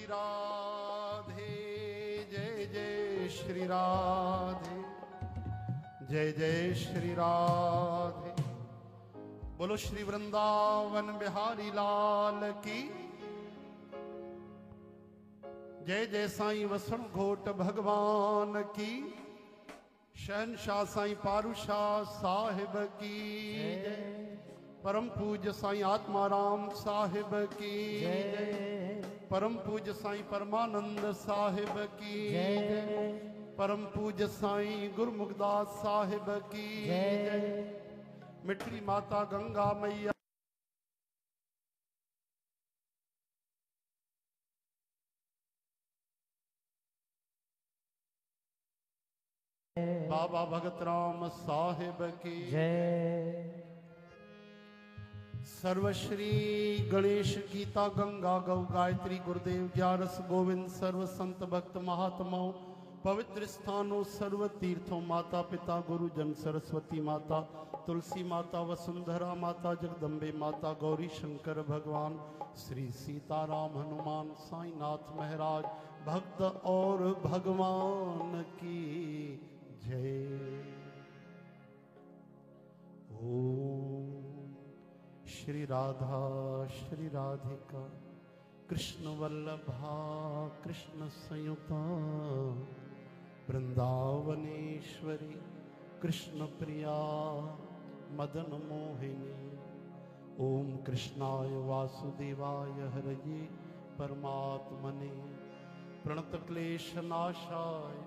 राधे, जय जय श्री राधे, जय जय श्री राधे। बोलो श्री वृंदावन बिहारी लाल की जय। जय साईं वसण घोट भगवान की, शहनशाह साईं पारूशाह साहिब की जय। परम पूज्य साईं आत्माराम साहिब की जय। परम पूज्य साईं परमानंद साहिब की जय। परम पूज्य साईं गुरुमुखदास साहिब की जय। मिठड़ी माता गंगा मैया, बाबा भगत राम साहिब की जय। सर्वश्री गणेश गीता गंगा गौ गायत्री गुरुदेव ग्यारस गोविंद सर्व संत भक्त महात्माओं पवित्र स्थानों सर्व तीर्थों माता पिता गुरुजन सरस्वती माता तुलसी माता वसुंधरा माता जगदम्बे माता गौरी शंकर भगवान श्री सीताराम हनुमान साईनाथ महाराज भक्त और भगवान की जय। ओम श्री राधा श्री राधिका कृष्ण वल्लभा कृष्ण संयुता वृंदावनेश्वरी कृष्ण प्रिया मदन मोहिनी। ओम कृष्णाय वासुदेवाय हरये परमात्मने प्रणत क्लेश नाशाय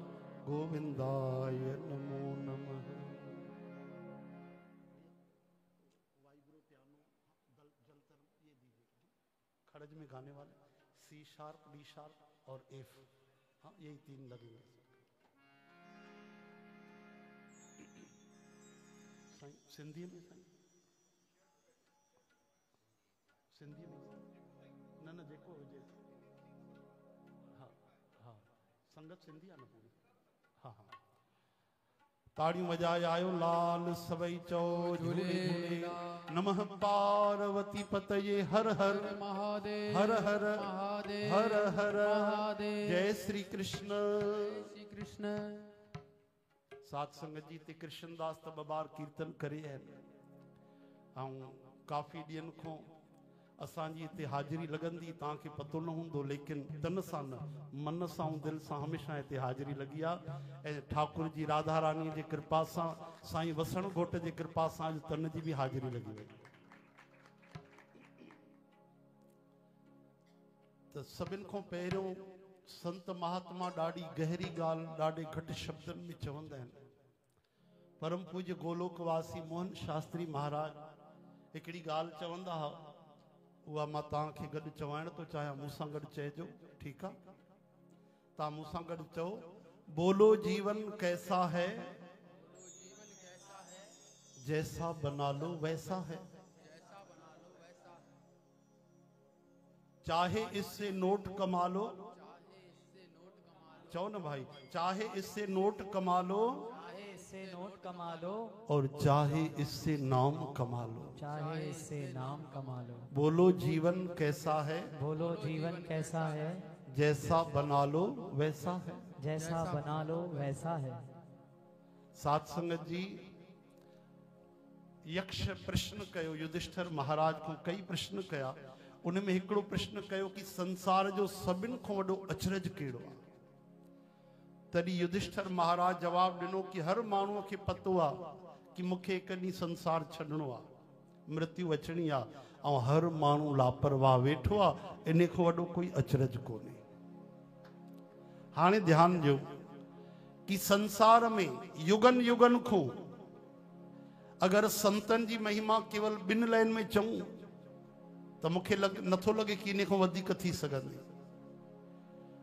गोविंदाय नमो नमः। वाइब्रो पियानो जलतर ये दीजिए, खड़ज में गाने वाले सी शार्प डी शार्प और एफ, हाँ यही तीन लगेंगे। सिंधी में सिंधी में न न जेको हुजे, हाँ हाँ संगत सिंधी आहे न पूरी, हाँ हाँ। ताड़ियूं वजाए आयो लाल सभई चो झूले झूले नमः पार्वती पतये हर हर महादेव हर हर महादेव हर हर महादेव। जय श्री कृष्ण श्री कृष्ण। सात संगत जी ते कृष्णदास त बार कीर्तन करे आहिनि ऐं काफ़ी ॾींहंनि खां असांजी हिते हाज़िरी लॻंदी तव्हांखे पतो न हूंदो, लेकिन तन सां न मन सां ऐं दिलि सां हमेशह हिते हाज़िरी लॻी आहे। ऐं ठाकुर जी राधा रानीअ जी कृपा सां साईं वसण घोट जी कृपा सां तन जी बि हाज़िरी लॻी वई। त सभिनि खां पहिरियों संत महात्मा ॾाढी गहरी ॻाल्हि ॾाढे घटि शब्दनि में चवंदा आहिनि। परम पूज्य गोलोकवासी मोहन शास्त्री महाराज हिकिड़ी ॻाल्हि चवंदा हुआ, उहा मां तव्हांखे गॾु चवाइण थो चाहियां, मूंसां गॾु चइजो, ठीकु आहे? तव्हां मूंसां गॾु चओ, बोलो जीवन कैसा है जैसा बना लो वैसा है, चाहे इससे नोट कमा लो, चो ना भाई, चाहे इससे नोट कमा लो, चाहे इससे नोट कमा लो, और चाहे इससे नाम कमा लो, चाहे इससे नाम कमा लो। बोलो जीवन कैसा है, बोलो जीवन कैसा है, जैसा बना लो वैसा है, जैसा बना लो वैसा है। सात संगत जी, यक्ष प्रश्न कयो युधिष्ठिर महाराज को, कई प्रश्न कया, उनमें हिकिड़ो प्रश्न कयो कि संसार जो सभिनि खां वॾो अचरज कहिड़ो आहे? तॾहिं युधिष्ठिर महाराज जवाब ॾिनो कि हर माण्हूअ खे पतो आहे कि मूंखे हिकु ॾींहुं संसार छॾिणो आहे, मृत्यु अचणी आहे, ऐं हर माण्हू लापरवाह वेठो आहे, इन खां वॾो कोई अचरज कोन्हे। हाणे ध्यानु ॾियो कि संसार में युगन युगन खां अगर संतन जी महिमा केवल ॿिनि लाइन में चऊं त मूंखे नथो लॻे कि इन खां वधीक थी सघंदी।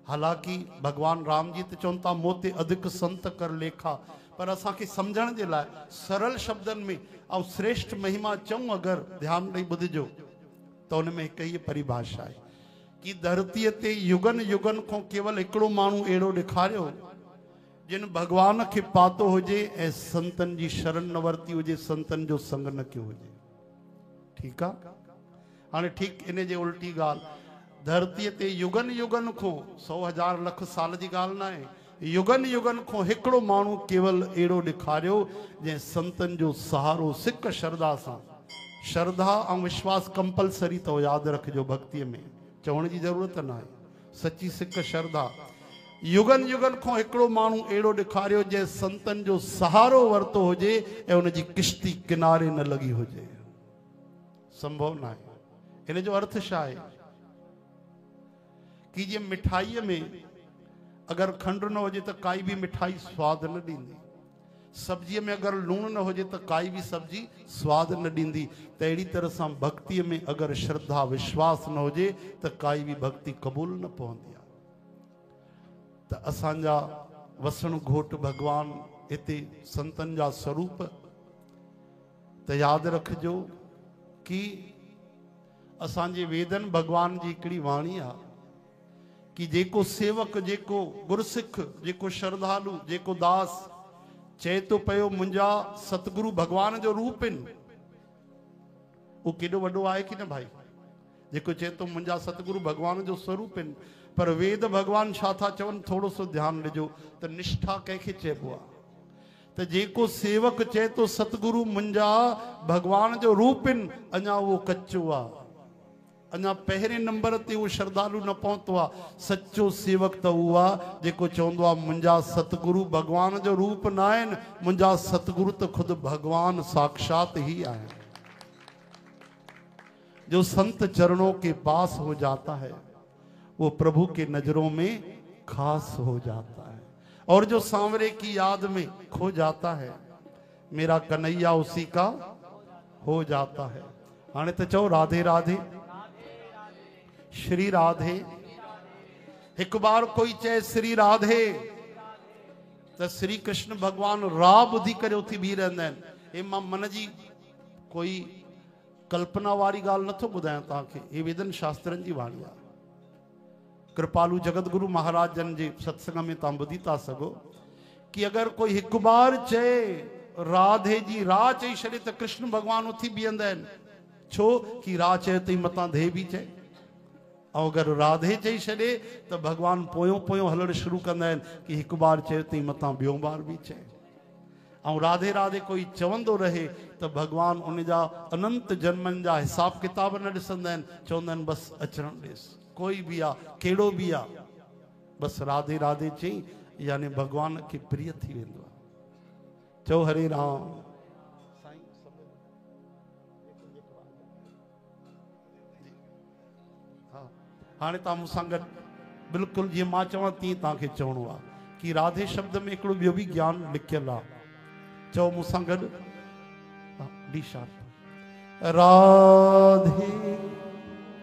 हालांकि भगवान राम जी त चवनि था मोते अधिक संत कर लेखा, पर असांखे सम्झण जे लाइ सरल शब्दनि में ऐं श्रेष्ठ महिमा चऊं अगर ध्यानु ॾेई ॿुधिजो त उन में हिकु हीअ परिभाषा आहे कि धरतीअ ते युगन युगन खां केवल हिकिड़ो माण्हू अहिड़ो ॾेखारियो जिन भगवान खे पातो हुजे ऐं संतन जी शरण न वरिती हुजे, संतन जो संग न कयो हुजे। ठीकु आहे? हाणे ठीकु इन जे उल्टी ॻाल्हि, धरतीअ ते युगन युगन को 100,000 लख साल जी ॻाल्हि न आहे, युगन युगन को हिकिड़ो माण्हू केवल अहिड़ो ॾेखारियो जंहिं संतन जो सहारो सिक श्रद्धा सां, श्रद्धा ऐं विश्वास कंपलसरी अथव, यादि रखिजो भक्तीअ में, चवण जी ज़रूरत न आहे, सची सिक श्रद्धा। युगन युगन को हिकिड़ो माण्हू अहिड़ो ॾेखारियो जंहिं संतन जो सहारो वरितो हुजे ऐं उनजी किश्ती किनारे न लॻी हुजे, संभव न आहे। हिन जो अर्थ छा आहे कि जीअं मिठाईअ में अगर खंड न हुजे त काई भी मिठाई स्वाद न ॾींदी, सब्जीअ में अगर लूण न हुजे त काई भी सब्जी स्वाद न ॾींदी, त अहिड़ी तरह सां भक्तीअ में अगर श्रद्धा विश्वास न हुजे त काई भी भक्ति क़बूल न पवंदी आहे। त असांजा वसण घोट भगवान हिते संतन जा स्वरूप, त यादि रखिजो कि असांजे वेदन भगवान जी हिकिड़ी वाणी आहे कि जेको सेवक, जेको गुरसिख, जेको श्रद्धालु, जेको दास चए तो पयो मुंहिंजा सतगुरु भगवान जो रूप आहिनि, वो केॾो वॾो आहे कि न भाई, जेको चए तो मुंहिंजा सतगुरु भगवान जो स्वरूप आहिनि। पर वेद भगवान छा था चवनि, थोड़ो सो ध्यानु ॾिजो त निष्ठा कंहिंखे चइबो आहे, त जेको सेवक चए तो सतगुरु मुंहिंजा भगवान जो रूप आहिनि, अञा उहो कच्चो आहे, अञा पहिरें नंबर ते वो श्रद्धालु न पहुतो आहे। सच्चो सेवक त उहो आहे जेको चवंदो आहे मुंहिंजा सतगुरु भगवान जो रूप न आहिनि, मुंहिंजा सतगुरु त खुद भगवान साक्षात ही आहिनि। जो संत चरणों के पास हो जाता है वो प्रभु के नजरों में खास हो जाता है, और जो सांवरे की याद में खो जाता है मेरा कन्हैया उसी का हो जाता है। हाणे त चओ राधे राधे, श्री राधे। एक बार कोई चए श्री राधे तो श्री कृष्ण भगवान रा बुधी करे उथी भी रहंदा आहिनि। मां मन जी कोई कल्पना वारी ॻाल्हि नथो ॿुधायां तव्हांखे, ये वेदन शास्त्रनि जी वाणी आहे। कृपालु जगत गुरु महाराज जन जे सत्संग में तव्हां ॿुधी था सघो कि अगर कोई हिक बार चए राधे जी रा चई छॾे त कृष्ण भगवान उथी बीहंदा आहिनि, छो कि रा चए तई मतां धे भी चए, और अगर राधे चई छॾे त भगवान पोयों पोयों हलण शुरू कंदा आहिनि कि हिक बार चए तई मतां ॿियों बार भी चए। और राधे राधे कोई चवंदो रहे त भगवान उन जा अनंत जन्मनि जा हिसाब किताब न ॾिसंदा आहिनि, चवंदा आहिनि बस अचण ॾिस, कोई भी आ कहिड़ो भी आ, बस राधे राधे चई यानी भगवान खे प्रिय थी वेंदो आहे। चओ हरे राम। हाणे तव्हां मूंसां गॾु बिल्कुलु जीअं मां चवां तीअं तव्हांखे चवणो आहे कि राधे शब्द में हिकिड़ो ॿियो भी ज्ञान लिखियलु आहे। चओ मूंसां गॾु, डी शार्प, राधे।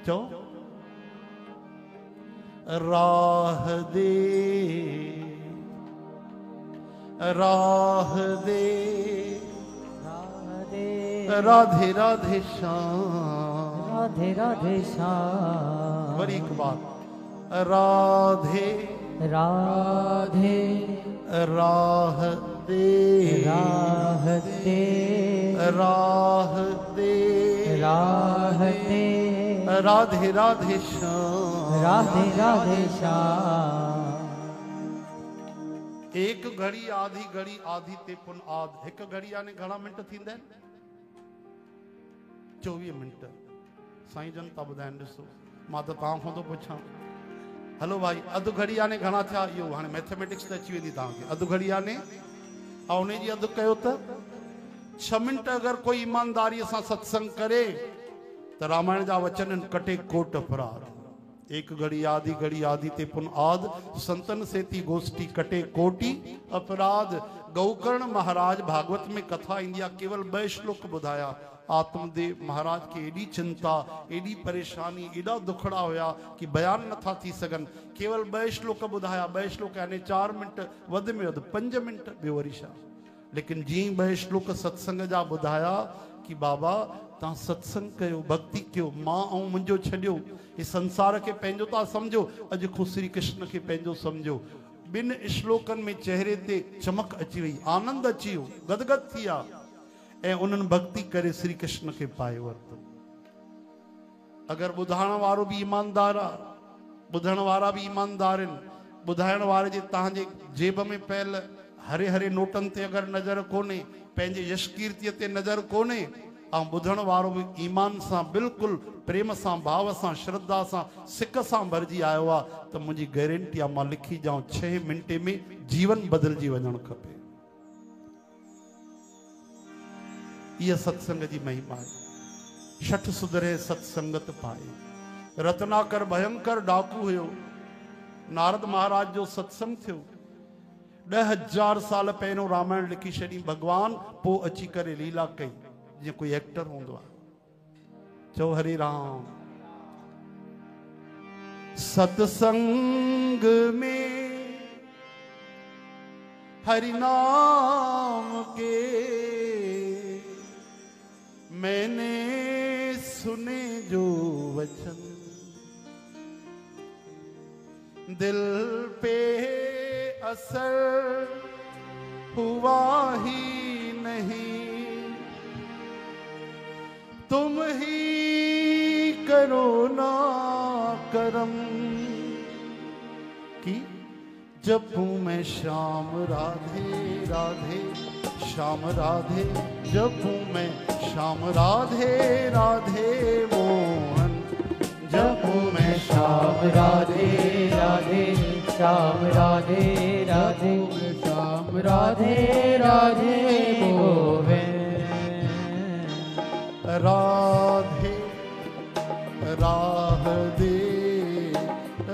चओ राह दे राह दे राधे राधे श्याम, राधे राधे श्याम। वरी एक बार, राधे राधे राह दे राह दे राह दे राह दे राधे राधे श्याम, राधे राधे श्याम। एक घड़ी आधी घड़ी आधी ते पुन आध, एक घड़ी यानी घणा मिंट थींदा आहिनि? 24 मिंट। साईं जन था ॿुधाइनि, ॾिसो मां त तव्हां खां थो पुछां। हलो भाई, अधु घड़ी यानी घणा थिया? इहो हाणे मैथमेटिक्स त अची वेंदी तव्हांखे। अधु घड़ी यानी ऐं उन जी अधु कयो त 6 मिंट। अगर कोई ईमानदारीअ सां सत्संग करे त रामायण जा वचन आहिनि, कटे कोट अपराध। एक घड़ी आधी ते पुन आद, संतन से थी गोष्ठी कटे कोटि अपराध। गौकर्ण महाराज भागवत में कथा ईंदी आहे, केवल 2 श्लोक ॿुधाया। आत्मदेव महाराज के एडी चिंता, एडी परेशानी, एडा दुखड़ा होया कि बयान नथा थी सघन। केवल 2 श्लोक ॿुधाया। 2 श्लोक यानी 4 मिंट, वध में वध 5 मिंट, ॿियो वरी छा। लेकिन जीअं 2 श्लोक सत्संग जा ॿुधाया कि बाबा तव्हां सत्संग कयो, भक्ति कयो, मां ऐं मुंहिंजो छॾियो, इस संसार के पंहिंजो था समझो, अॼु खो श्री कृष्ण के पंहिंजो समझो। 2 श्लोकन में चेहरे ते चमक अची वई, आनंद अची वियो, गदगद थी विया ऐं उन्हनि भक्ति करे श्री कृष्ण के पाए वरितो। अगर ॿुधाइण वारो भी ईमानदार आहे ॿुधण वारा भी ईमानदार आहिनि। ॿुधाइण वारे जे तव्हांजे जेब में पयल हरे हरे नोटनि ते अगर नज़र कोन्हे, पंहिंजे यश कीर्तीअ ते नज़र कोन्हे, ऐं ॿुधण वारो भी ईमान सां बिल्कुलु प्रेम सां भाव सां श्रद्धा सां सिक सां भरिजी आयो आहे, त मुंहिंजी गारंटी आहे मां लिखी जाऊं 6 मिंटे में जीवन बदिलजी वञणु खपे। इहा सत्संग जी महिमा आहे। छठ सुधरे सत्संगत पाए। रत्नाकर भयंकर डाकू हुयो। नारद महाराज जो सत्संग थियो। 10,000 साल पहिरियों रामायण लिखी छॾी भगवान, पोइ अची करे लीला कई जीअं कोई एक्टर हूंदो आहे। चओ हरे राम। सत्संग में हरि नाम के मैंने सुने जो वचन, दिल पे असर हुआ ही नहीं, तुम ही करो ना करम कि जपूं मैं श्याम राधे राधे, श्याम राधे जपूं मैं श्याम राधे राधे मोहन, जपूं मैं श्याम राधे राधे, श्याम राधे राधे, श्याम राधे राधे मोहन। राधे राह दे,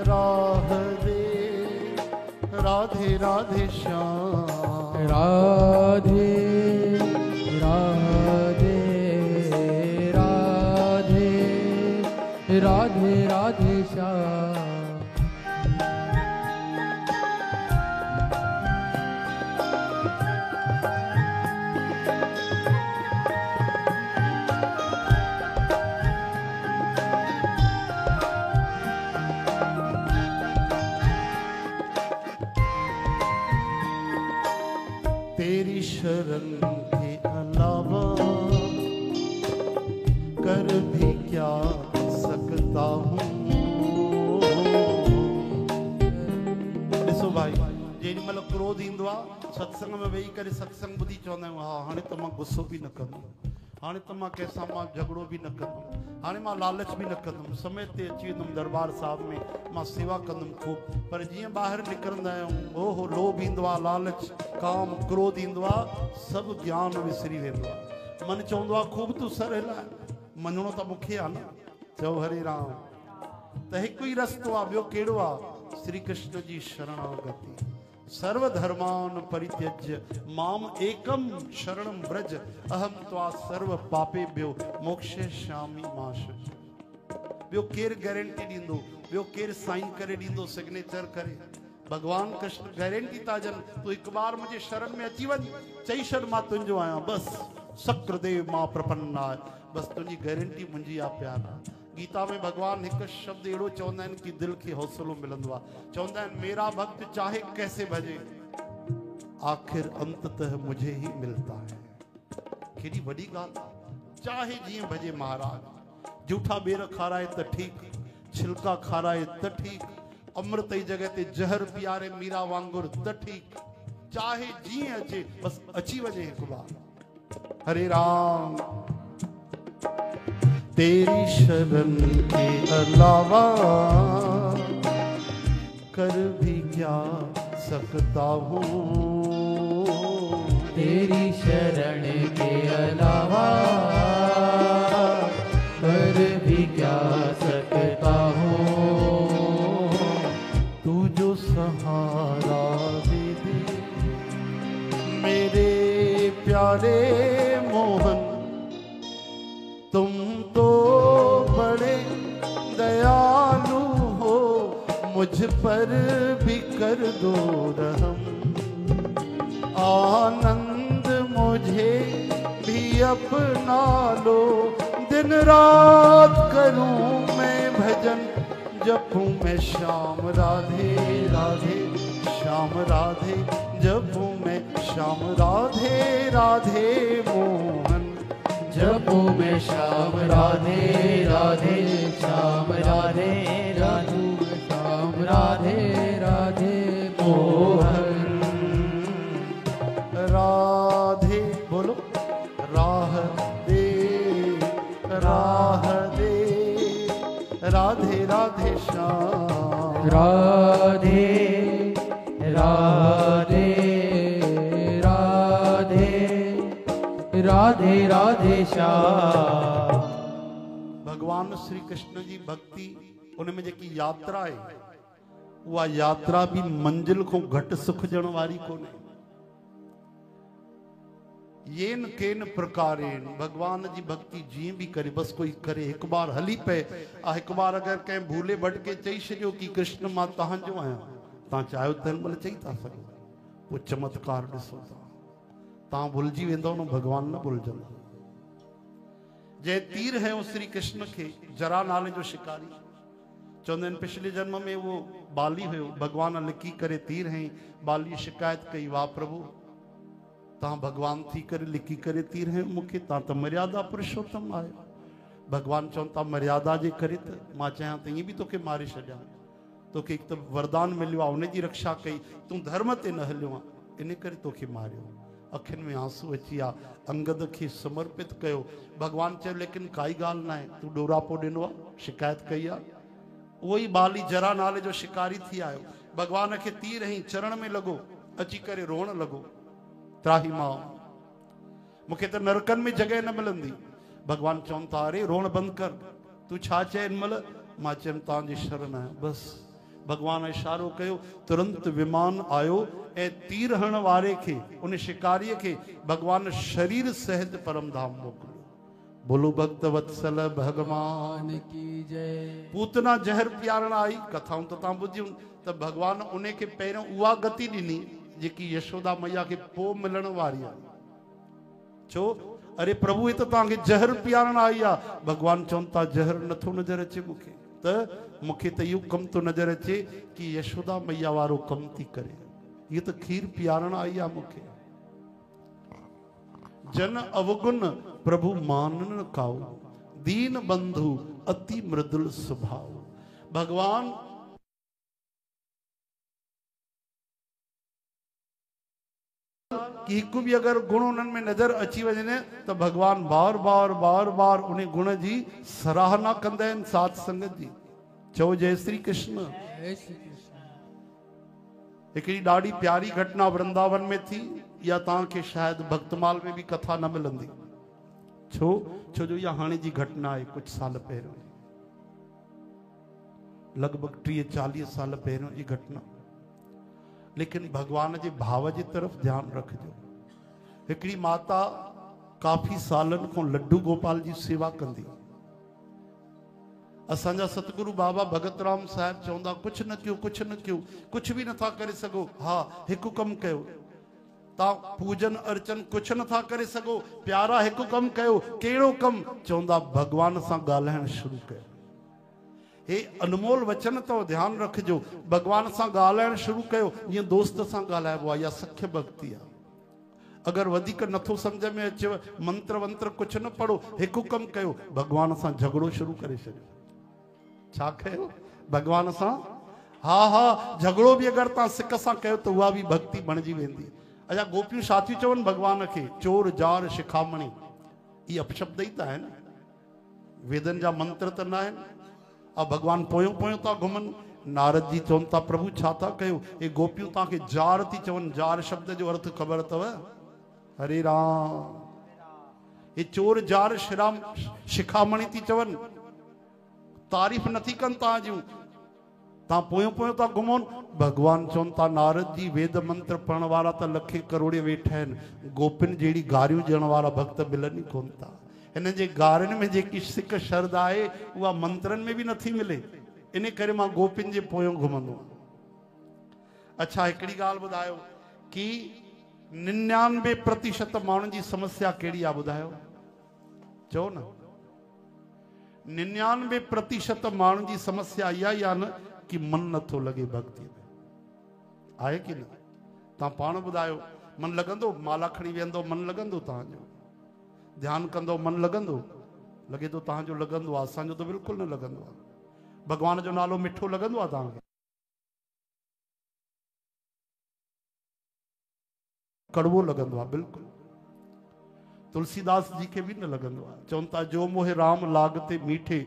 राह दे, राधे राधे श्याम, राधे राधे राधे, राधे राधे श्याम। तेरी शरण के अलावा कर भी क्या सकता हूँ। ॾिसो भाई, जेॾी महिल क्रोध ईंदो आहे, सत्संग में वेही करे सत्संग ॿुधी चवंदा आहियूं हा हाणे त मां गुस्सो बि न कंदुमि, हाणे त मां कंहिंसां मां झगड़ो बि न कंदुमि, हाणे मां लालच बि न कंदुमि, समय ते अची वेंदुमि दरबार साहिब में, मां सेवा कंदुमि खूब। पर जीअं ॿाहिरि निकिरंदा आहियूं, ओहो लोभ ईंदो आहे, लालच काम क्रोध ईंदो आहे, सभु ज्ञान विसरी वेंदो आहे। मन चवंदो आहे खूब तूं सर हिलाए, मञणो त मूंखे आहे न। चओ हरे राम। त हिकु ई रस्तो आहे, ॿियो कहिड़ो आहे? श्री कृष्ण जी शरणागति। सर्वधर्मान परित्यज्य माम एकम शरणम व्रज, अहम त्वा सर्व पापेभ्यो मोक्षयिष्यामि मा शुचि। ॿियो केरु गारंटी ॾींदो? ॿियो केरु साइन करे ॾींदो, सिग्नेचर करे? भगवान कृष्ण गारंटी था ॾियनि, तूं हिकु बार मुंहिंजे शरण में अची वञ, चई छॾ मां तुंहिंजो आहियां, बसि सक्र मां प्रपन्न आहे, बसि तुंहिंजी गारंटी मुंहिंजी आहे प्यारा। गीता में भगवान हिकु शब्द अहिड़ो चवंदा आहिनि कि दिल खे हौसलो मिलंदो आहे। चवंदा आहिनि मेरा भक्त चाहे कैसे भजे, आखिर अंततः मुझे ही मिलता है। केॾी वॾी ॻाल्हि। चाहे जीअं भजे महाराज, जूठा ॿेर खाराए त ठीकु, छिलका खाराए त ठीकु, अमृत जी जॻह ते जहर पीआरे मीरा वांगुर त ठीकु, चाहे जीअं अचे बसि अची वञे हिकु बार। हरे राम। तेरी शरण के अलावा कर भी क्या सकता हूँ, तेरी शरण के अलावा कर भी क्या सकता हूँ। तू जो सहारा दे दे मेरे प्यारे मोहन, तुम तो बड़े दयालु हो, मुझ पर भी कर दो रहम। आनंद मुझे भी अपना लो, दिन रात करूं मैं भजन, जपूं मैं श्याम राधे राधे, श्याम राधे जपूं मैं श्याम राधे राधे मोहन, जपूं मैं श्याम राधे राधे, श्याम राधे राधे, राधे राधे मोहन। राधे बोलो, राह दे, राह दे, राधे राधे श्याम। राधे राधे राधे राधे राधे श्याम। भगवान श्री कृष्ण जी भक्ति उनमें जेकी यात्रा है, उहा यात्रा भी मंजिल को घट सुख ॾियण वारी कोन्हे। येन केन प्रकारेण भगवान जी भक्ति जीअं भी करे, बस कोई करे, एक बार हली पे आ, एक बार अगर कंहिं भूले भटके चई छॾियो कि कृष्ण मां तव्हांजो आहियां, तव्हां चाहियो त हिन महिल चई था सघो, पोइ चमत्कार ॾिसो तव्हां भुलिजी वेंदव न, भगवान न भुलिजंदो। जंहिं तीर हयो श्री कृष्ण खे, जरा नाले जो शिकारी, चवंदा आहिनि पिछले जन्म में वो बाली हुयो, भगवान लिकी करे तीर हई, बाली शिकायत कई, वाह प्रभु तव्हां भगवान थी करे लिकी करे तीर हयो मूंखे, तव्हां त मर्यादा पुरुषोत्तम आहियो। भगवान चवनि था मर्यादा जे करे त मां चाहियां त ईअं बि तोखे मारे छॾियां, तोखे हिकु त वरदान मिलियो आहे, उनजी रक्षा कई, तूं धर्म ते न हलियो आहे, इन करे तोखे मारियो। अखियुनि में आंसू अची विया, अंगद खे समर्पित कयो। भगवान चयो लेकिन काई ॻाल्हि न आहे, तूं ॾोरापो ॾिनो आहे, शिकायत कई आहे। उहो ई बाली जरा नाले जो शिकारी थी आयो, भगवान खे तीर हई, चरण में लॻो, अची करे रोअण लॻो, त्राही मां मूंखे त नरकन में जगह न मिलंदी। भगवान चवनि था अरे रोअण बंदि कर, तूं छा चए हिन महिल? मां चयमि तव्हांजी शरण आहियां। बसि भगवान इशारो कयो, तुरंत विमान आयो ऐं तीर हणण वारे खे, उन शिकारीअ खे भगवान शरीर सहित परम धाम मोकिलियो। बोलो भक्त वत्सल भगवान की जय। पूतना जहर पियारण आई, कथाऊं त तव्हां ॿुधियूं, त भगवान उन खे पहिरियों उहा गति ॾिनी जेकी यशोदा मैया खे पोइ मिलण वारी आहे। छो? अरे प्रभु ये तो तव्हांखे जहर पियारण आई आहे। भगवान चवनि था जहर नथो नज़र अचे मूंखे, त मूंखे त इहो कमु थो नज़र अचे कि यशोदा मैया वारो कमु थी करे, ये तो खीर पियारण आई आहे मूंखे। जन अवगुण प्रभु मानन काऊ, दीन बंधु अति मृदुल स्वभाव। भगवान कि हिकु भी अगर गुण उन्हनि में नज़र अची वञे त भगवान बार बार बार बार उन गुण जी सराहना कंदा आहिनि साध संगत जी। चओ जय श्री कृष्ण। जय श्री कृष्ण। हिकिड़ी ॾाढी प्यारी घटना वृंदावन में थी, या तव्हांखे शायदि भक्तमाल में भी कथा न मिलंदी। छो? छो जो इहा हाणे जी घटना आहे, कुछ साल पहिरियों, लगभग 30-40 साल पहिरियों जी घटना। लेकिन भगवान जे भाव जी तरफ ध्यान रखिजो। हिकिड़ी माता काफ़ी सालनि खां लड्डू गोपाल जी सेवा कंदी। असांजा सतगुरु बाबा भगत राम साहिब चवंदा कुछ न कयो, कुछ न कयो, कुछ भी नथा करे सघो। हा हिकु कमु कयो, तव्हां पूजन अर्चन कुछ नथा करे सघो, प्यारा हिकु कमु कयो। कहिड़ो कमु? चवंदा भगवान सां ॻाल्हाइण शुरू कयो। हे अनमोल वचन तो ध्यान रखिजो। भगवान सां ॻाल्हाइण शुरू कयो, जीअं दोस्त सां ॻाल्हाइबो आहे, या सख्य भक्ति आहे। अगर वधीक नथो समझ में अचेव, मंत्र वंत्र कुछ न पढ़ो, हिकु कमु कयो, भगवान सां झगड़ो शुरू करे छॾियो। छा कयो? भगवान सां हा हा झगड़ो भी अगर तव्हां सिक सां कयो त उहा भी भक्ति बणिजी वेंदी। अच्छा गोपियूं छा थियूं चवनि भगवान खे? चोर जार शिखामणी। ये अपशब्द ही त आहिनि, वेदन जा मंत्र त न आहिनि। अब भगवान पोयों पोयों था घुमनि। नारद जी चवनि था प्रभु छा था कयो? ये गोपियूं तव्हांखे जार थी चवनि। जार शब्द जो अर्थ ख़बर अथव? हरे राम। ये चोर जार श्रीराम शिखामणी थी चवनि, तारीफ़ नथी कनि तव्हां जूं। तव्हां पोयों पोयों था घुमोन। भगवान चवनि था नारद जी वेद मंत्र पढ़ण वारा त लखे करोड़े वेठा आहिनि, गोपिन जहिड़ी गारियूं ॾियण वारा भक्त मिलनि कोन था। हिन जे गारियुनि में जेकी सिक श्रद्धा आहे उहा मंत्रनि में भी नथी मिले। इन करे मां गोपिन जे पोयों घुमंदो आहियां। अच्छा हिकिड़ी ॻाल्हि ॿुधायो कि 99% माण्हुनि जी समस्या कहिड़ी आहे ॿुधायो? चओ न। 99% माण्हुनि जी समस्या इहा ई आहे न कि मन नथो लॻे भक्ति में। आहे कि न? तव्हां पाण ॿुधायो, मन लॻंदो? माला खणी वेंदो मन लॻंदो तव्हांजो? ध्यान कंदो मन लॻंदो? लॻे थो तव्हांजो लॻंदो आहे, असांजो त बिल्कुलु न लॻंदो आहे। भगवान जो नालो मिठो लॻंदो आहे तव्हांखे? कड़वो लगंदो आहे बिल्कुलु। तुलसीदास जी के भी न लगंदो आहे। चवनि था जो मोहे राम लागते मीठे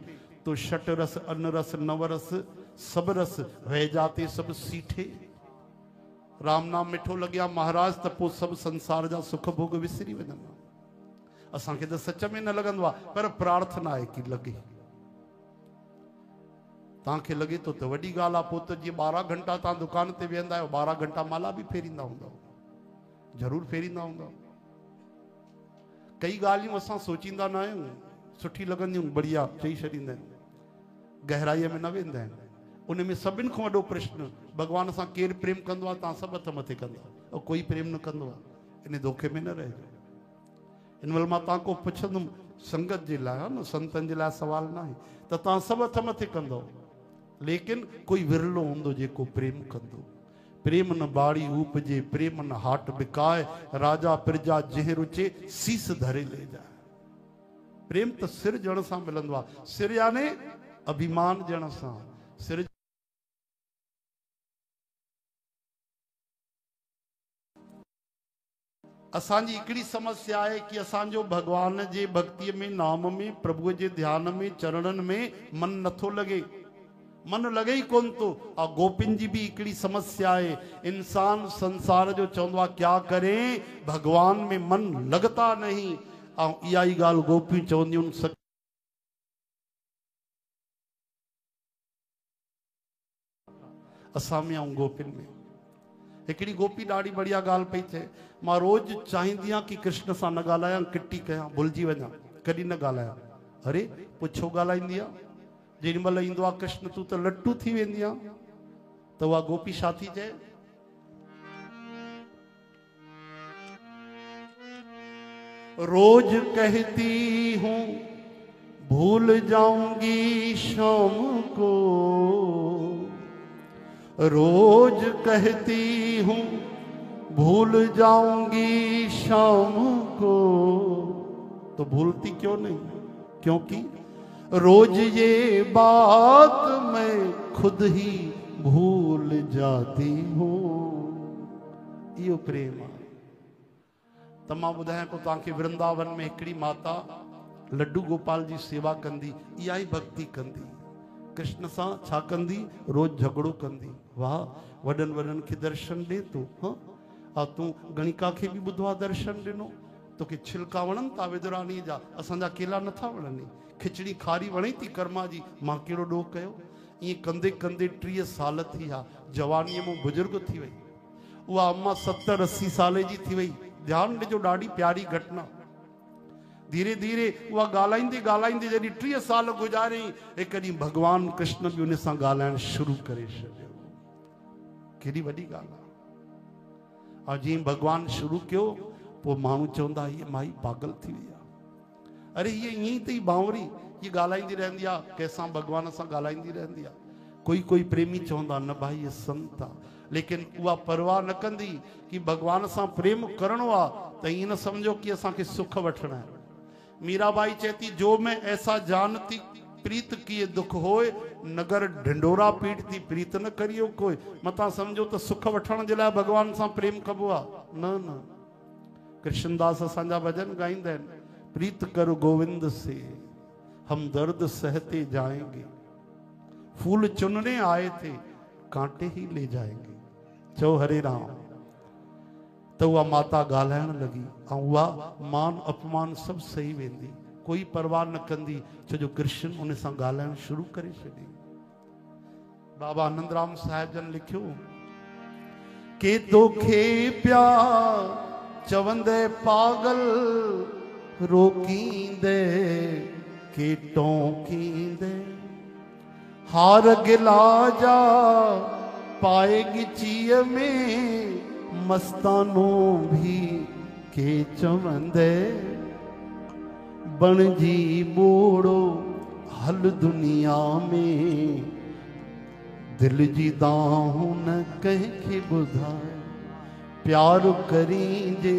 तो शट रस अन रस नव रस सब रस वह जाते सब सीठे। राम नाम मिठो लॻिया महाराज त पोइ सभु संसार जा सुख भोग विसरी वञंदा। असांखे त सच में न लॻंदो आहे, पर प्रार्थना आहे कि लॻे। तव्हांखे लॻे थो त वॾी ॻाल्हि आहे। पोइ त जीअं 12 घंटा तव्हां दुकान ते वेहंदा आहियो, 12 घंटा माला बि फेरींदा हूंदव, ज़रूरु फेरींदा हूंदव। कई ॻाल्हियूं असां सोचींदा न आहियूं, सुठी लॻंदियूं, बढ़िया चई छॾींदा आहिनि, गहराईअ में न वेंदा आहिनि। उन में सभिनि खां वॾो प्रश्न, भॻवान सां केरु प्रेम कंदो आहे? तव्हां सभु हथ मथे कंदा, और कोई प्रेम न कंदो आहे। इन धोखे में न रहिजो। इन महिल मां तव्हां को पुछंदुमि, संगत जे लाइ न, संतनि जे लाइ सुवाल न आहे, त तव्हां सभु हथ मथे कंदो, लेकिन कोई विरलो हूंदो जेको प्रेम कंदो। प्रेम न बाड़ी उपजे, प्रेम न हाट बिकाए, राजा प्रजा जंहिं रुचे सीस धरे ले जाए। प्रेम त सिर ॼण सां मिलंदो आहे। सिर याने अभिमान ॼण सां। सिर असांजी हिकिड़ी समस्या आहे कि असांजो भगवान जे भक्तीअ में, नाम में, प्रभुअ जे ध्यान में, चरणनि में मन नथो लॻे, मन लॻे ई कोन थो। और गोपिन जी भी हिकिड़ी समस्या है। इंसान संसार जो चवंदो आहे क्या करे, भगवान में मन लगता नहीं। और इहा ई ॻाल्हि गोपियूं चवंदियूं आहिनि, असां में ऐं गोपिन में। हिकिड़ी गोपी ॾाढी बढ़िया ॻाल्हि पई चए, मां रोज़ चाहींदी आहियां कि कृष्ण सां न ॻाल्हायां, किटी कयां, भुलिजी वञां, कॾहिं न ॻाल्हायां। अरे पोइ छो ॻाल्हाईंदी आहे? जेॾी महिल ईंदो आहे कृष्ण तूं त लट्टू थी वेंदी आहे। त उहा गोपी छा थी चए? रोज कहती हूँ भूल जाऊंगी शाम को, रोज कहती हूँ भूल जाऊंगी शाम को। तो भूलती क्यों नहीं? क्योंकि रोज ये बात मैं खुद ही भूल जाती हूँ। यो प्रेम आहे। त मां ॿुधायां को तव्हांखे, वृंदावन में हिकिड़ी माता लड्डू गोपाल जी सेवा कंदी, इहा ई भक्ति कंदी। कृष्ण सां छा कंदी? रोज झगड़ो कंदी। वाह, वॾनि वॾनि खे दर्शन ॾे तूं। हाँ, और तूं गणिका खे बि ॿुधो आहे दर्शन ॾिनो। तोखे छिलका वणनि था विदुरानी जा? असांजा केला नथा वणनि। खिचड़ी खारी वणे थी कर्मा जी? मां कहिड़ो ॾोह कयो? ईअं कंदे कंदे 30 साल थी विया, जवानीअ में बुजुर्ग थी वई। उहा अम्मा 70-80 साल जी थी वई। ध्यानु ॾिजो, ॾाढी प्यारी घटना। धीरे धीरे उहा ॻाल्हाईंदे ॻाल्हाईंदे जॾहिं 30 साल गुज़ारियईं, हिकु ॾींहुं भॻवानु कृष्ण बि उन सां ॻाल्हाइणु शुरू करे छॾियो। केॾी वॾी ॻाल्हि आहे। और जीअं भॻवानु शुरू कयो, पोइ माण्हू चवंदा हीअ माई पागल थी वई आहे। अरे हीअ ईअं ई अथई बावरी, हीअ ॻाल्हाईंदी रहंदी आहे, कंहिंसां भॻवान सां ॻाल्हाईंदी रहंदी आहे। कोई प्रेमी चवंदा न भाई हीअ संत आहे, लेकिन उहा परवाह न कंदी कि भगवान सां प्रेम करणो आहे, त ईअं न सम्झो कि असांखे सुख वठणा है। मीराबाई चेती, जो मैं ऐसा जानती प्रीत किए दुख होए, नगर ढिंडोरा पीटती प्रीत न करियो कोई। मता समझो तो सुख वठण जे लाइ भगवान सां प्रेम कबो आहे? न न। कृष्णदास असांजा भजन गाईंदा आहिनि, प्रीत कर गोविंद से हम दर्द सहते जाएंगे, फूल चुनने आए थे कांटे ही ले जाएंगे। चो हरे राम। तो वह माता ॻाल्हाइण लगी, ऐं उहा मान अपमान सब सही वेंदी, कोई परवाह न कंदी, छो जो कृष्ण उन सां ॻाल्हाइण शुरू करे छॾी। बाबा आनंदराम साहिब जन लिखियो के तोखे पिया चवंदे पागल रोकींदे के टोकींदे, हार गिला जा पाएगी चीय में मस्तानो भी के चवंदे, बणजी बोड़ो हल दुनिया में, दिल जी दाहूं न कंहिंखे ॿुधाए, प्यार करी जे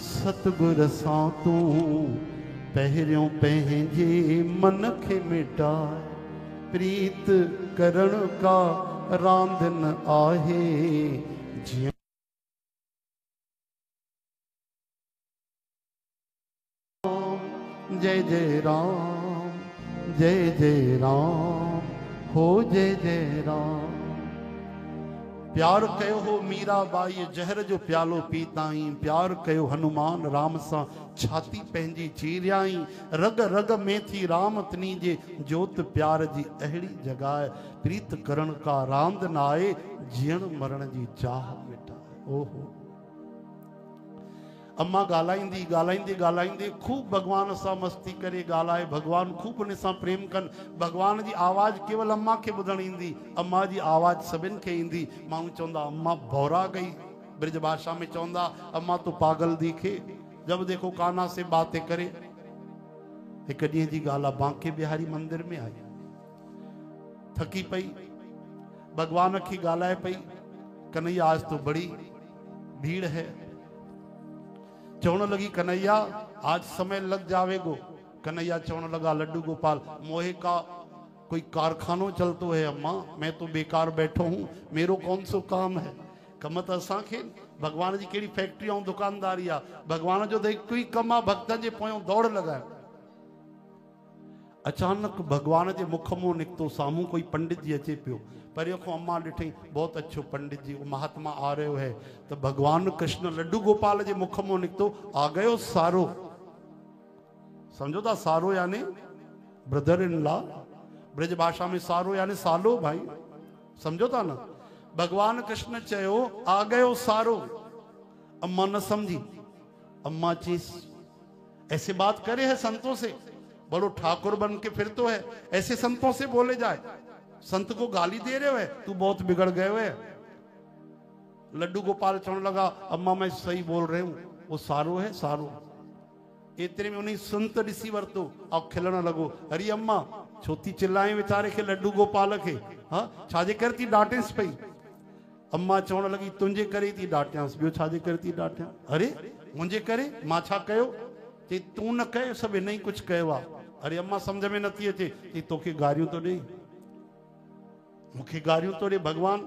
सतगुर सां तूं पहिरियों पंहिंजे मन खे मिटाए, प्रीत करण का रांदि न आहे जीअं जय जय राम, जय जय राम हो, जय जय राम। प्यार कयो हो मीराबाई जहर जो प्यालो पीताई, प्यार कयो हनुमान राम सा छाती पंहिंजी चीरियाई, रग रग में थी राम तनी जे जोत प्यार जी अहिड़ी जगाए, प्रीत करण का रांद न आए, जीअण मरण जी चाह मिटाए। ओहो अम्मा ॻाल्हाईंदी ॻाल्हाईंदे ॻाल्हाईंदे खूब भगवान सां मस्ती करे ॻाल्हाए, भगवान खूब उन सां प्रेम कनि। भगवान जी आवाज़ केवल अम्मा खे ॿुधण ईंदी, अम्मा जी आवाज़ सभिनि खे ईंदी। माण्हू चवंदा अम्मा भौरा गई, ब्रज भाषा में चवंदा अम्मा तो पागल दिखे, जब देखो काना से बातें करे। हिकु ॾींहं जी ॻाल्हि आहे, बांके बिहारी मंदिर में आई, थकी पई, भगवान खे ॻाल्हाए पई, कन्हैया आज तो बड़ी भीड़ है। चवण लगी कन्हैया आज समय लग जावेगो। कन्हैया चवण लगा लड्डू गोपाल मोहे का कोई कारखानो चलतो है अम्मा, मैं तो बेकार बैठो हूँ, मेरो कौन सो काम है। कमत असां खे भगवान जी कहिड़ी फैक्ट्री ऐं दुकानदारी आहे, भगवान जो त हिकु ई कमु आहे भक्तनि जे पोयों दौड़ लॻाइण। अचानक भगवान जे मुख मों निकितो, साम्हूं कोई पंडित जी अचे पियो। परियों खां अम्मा ॾिठई बहुत अच्छो पंडित जी, वो महात्मा आ रहे है। तो भगवान कृष्ण लड्डू गोपाल जे मुख मों निकितो, आ गयो सारो। समझो था सारो यानी ब्रदर इन लॉ, ब्रज भाषा में सारो यानी सालो भाई, समझो था ना। भगवान कृष्ण चयो आ गयो सारो। अम्मा न समझी, अम्मा चीज ऐसे बात करे है संतों से, बड़ो ठाकुर बन के फिर तो है, ऐसे संतों से बोले जाए, संत को गाली दे रहे हो है, तू बहुत बिगड़ गए हुए। लड्डू गोपाल चढ़ने लगा अम्मा मैं सही बोल रहे हूं, वो सारो है सारो। एतरे में उन्हें संत ॾिसी वरतो और खिलण लगो, अरे अम्मा छोती चिल्लाए बेचारे के लड्डू गोपाल के, हाँ छाजे करती डांटेस पई। अम्मा चवण लगी तुंहिंजे करे थी डांटियांसि, ॿियो छाजे करे थी डांटियां। अरे मुंहिंजे करे मां छा कयो? चई तूं न कयो, सभु हिन ई कुझु कयो आहे। अरे अम्मा सम्झ में नथी अचे, चई तोखे गारियूं थो ॾे, मूंखे गारियूं थो ॾे भगवान।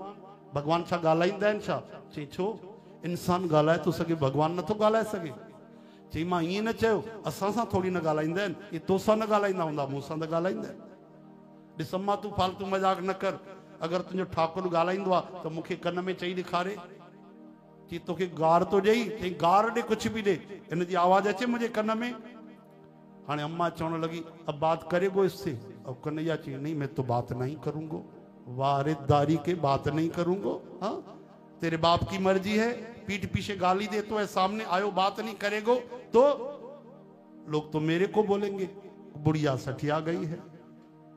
भगवान छा ॻाल्हाईंदा आहिनि छा? चई छो, इंसान ॻाल्हाए थो सघे, भगवान नथो ॻाल्हाए सघे। चई मां ईअं न चयो, असां सां थोरी न ॻाल्हाईंदा आहिनि, ये तोसां न ॻाल्हाईंदा हूंदा, मूंसां त ॻाल्हाईंदा आहिनि। ॾिस अम्मा तूं फालतू मज़ाक न कर, अगरि तुंहिंजो ठाकुर ॻाल्हाईंदो आहे त मूंखे कन में चई ॾेखारे। चई तोखे गार थो ॾेई, चई गार ॾे कुझु बि ॾे, इन जी आवाज़ अचे मुंहिंजे कन में। हाँ अम्मा चवण लगी अब बात करेगो इससे? अब कन्हैया चई नहीं मैं तो बात नहीं करूंगो। वारिदारी के बात नहीं करूंगो, हाँ तेरे बाप की मर्जी है, पीठ पीछे गाली दे तो है, सामने आयो बात नहीं करेगो तो लोग तो मेरे को बोलेंगे बुढ़िया सठिया गई है,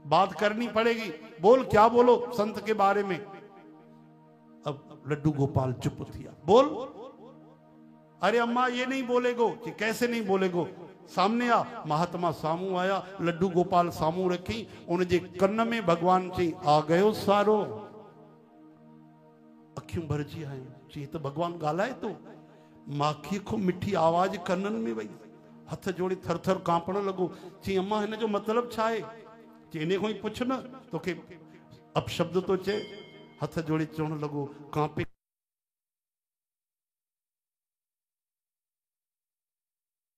बात करनी पड़ेगी, बोल क्या बोलो संत के बारे में। अब लड्डू गोपाल चुप थिया, बोल। अरे अम्मा ये नहीं बोलेगो। कि कैसे नहीं बोलेगो? सामने आ। महात्मा सामू आया, लड्डू गोपाल सामू रखी, उनजे कन में भगवान चई आ गयो सारो। अखियूं भरजी आयूं, चई तो भगवान ॻाल्हाए तो। माखी को मिठी आवाज कनन में वई, हथ जोड़े थर थर कांपण लॻो। चई अम्मा हिन जो मतलब छा आहे? चई इन खां ई पुछ न, तोखे अपशब्द तो चए। हथ जोड़े चवण लॻो कांपे